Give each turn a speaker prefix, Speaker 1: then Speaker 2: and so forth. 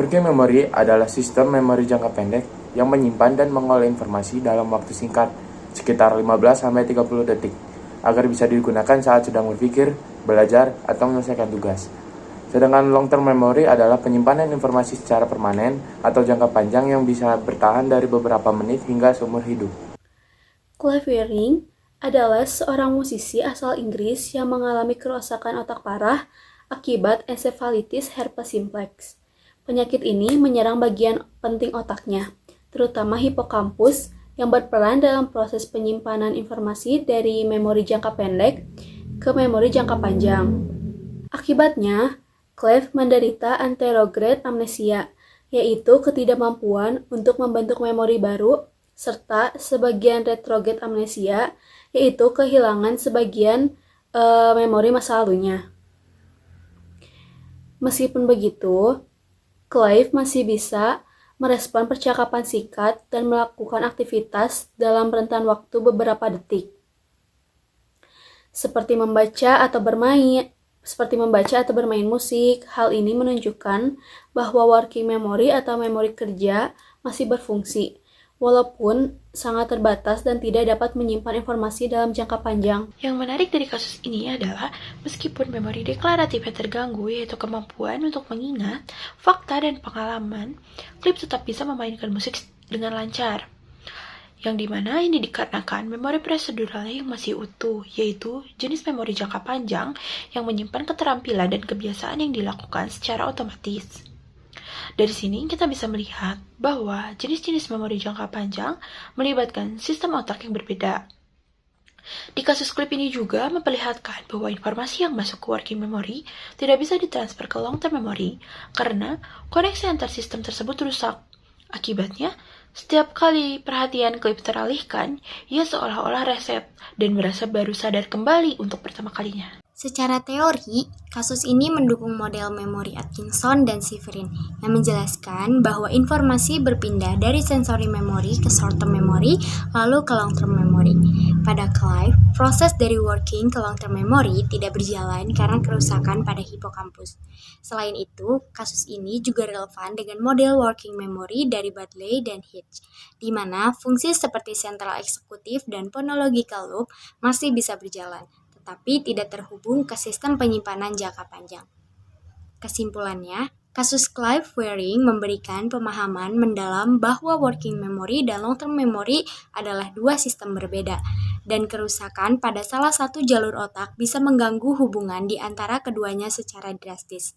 Speaker 1: Working memory adalah sistem memori jangka pendek yang menyimpan dan mengolah informasi dalam waktu singkat, sekitar 15-30 detik, agar bisa digunakan saat sedang berpikir, belajar, atau menyelesaikan tugas. Sedangkan long-term memory adalah penyimpanan informasi secara permanen atau jangka panjang yang bisa bertahan dari beberapa menit hingga seumur hidup.
Speaker 2: Clive Wearing adalah seorang musisi asal Inggris yang mengalami kerusakan otak parah akibat encephalitis herpes simplex. Penyakit ini menyerang bagian penting otaknya, terutama hipokampus yang berperan dalam proses penyimpanan informasi dari memori jangka pendek ke memori jangka panjang. Akibatnya, Clive menderita anterograde amnesia, yaitu ketidakmampuan untuk membentuk memori baru, serta sebagian retrograde amnesia, yaitu kehilangan sebagian memori masa lalunya. Meskipun begitu, Clive masih bisa merespon percakapan singkat dan melakukan aktivitas dalam rentan waktu beberapa detik. Seperti membaca atau bermain musik. Hal ini menunjukkan bahwa working memory atau memori kerja masih berfungsi, walaupun sangat terbatas dan tidak dapat menyimpan informasi dalam jangka panjang.
Speaker 3: Yang menarik dari kasus ini adalah, meskipun memori deklaratifnya terganggu, yaitu kemampuan untuk mengingat fakta dan pengalaman, Clive tetap bisa memainkan musik dengan lancar. Yang dimana ini dikarenakan memori proseduralnya yang masih utuh, yaitu jenis memori jangka panjang yang menyimpan keterampilan dan kebiasaan yang dilakukan secara otomatis. Dari sini kita bisa melihat bahwa jenis-jenis memori jangka panjang melibatkan sistem otak yang berbeda. Di kasus Clive ini juga memperlihatkan bahwa informasi yang masuk ke working memory tidak bisa ditransfer ke long-term memory karena koneksi antar sistem tersebut rusak. Akibatnya, setiap kali perhatian Clive teralihkan, ia seolah-olah reset dan merasa baru sadar kembali untuk pertama kalinya.
Speaker 4: Secara teori, kasus ini mendukung model memori Atkinson dan Severin yang menjelaskan bahwa informasi berpindah dari sensory memory ke short-term memory lalu ke long-term memory. Pada Clive, proses dari working ke long-term memory tidak berjalan karena kerusakan pada hipokampus. Selain itu, kasus ini juga relevan dengan model working memory dari Baddeley dan Hitch, di mana fungsi seperti central executive dan phonological loop masih bisa berjalan, tetapi tidak terhubung ke sistem penyimpanan jangka panjang. Kesimpulannya, kasus Clive Wearing memberikan pemahaman mendalam bahwa working memory dan long-term memory adalah dua sistem berbeda, dan kerusakan pada salah satu jalur otak bisa mengganggu hubungan di antara keduanya secara drastis.